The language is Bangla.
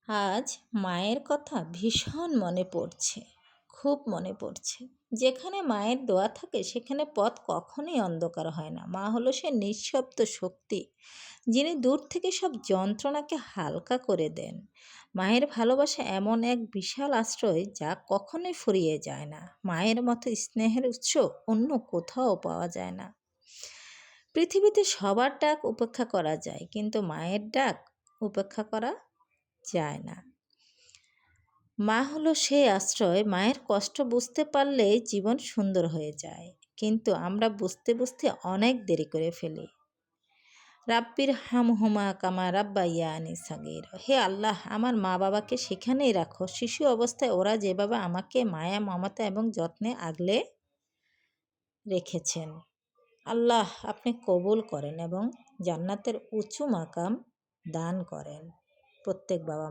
আজ মায়ের কথা ভীষণ মনে পড়ছে, খুব মনে পড়ছে। যেখানে মায়ের দোয়া থাকে সেখানে পথ কখনোই অন্ধকার হয় না। মা হলো সে নিঃশব্দ শক্তি, যিনি দূর থেকে সব যন্ত্রণাকে হালকা করে দেন। মায়ের ভালোবাসা এমন এক বিশাল আশ্রয় যা কখনোই ফুরিয়ে যায় না। মায়ের মতো স্নেহের উৎস অন্য কোথাও পাওয়া যায় না। পৃথিবীতে সবার ডাক উপেক্ষা করা যায়, কিন্তু মায়ের ডাক উপেক্ষা করা যায় না। মা হলো সেই আশ্রয়, মায়ের কষ্ট বুঝতে পারলে জীবন সুন্দর হয়ে যায়, কিন্তু আমরা বুঝতে বুঝতে অনেক দেরি করে ফেলি। রাব্বির হামহুমা কামা রাব্বাইয়ানি সাগীর। হে আল্লাহ, আমার মা বাবাকে সেখানেই রাখো শিশু অবস্থায় ওরা যেভাবে আমাকে মায়া মমতা এবং যত্নে আগলে রেখেছেন। আল্লাহ, আপনি কবুল করেন এবং জান্নাতের উঁচু মাকাম দান করেন প্রত্যেক বাবা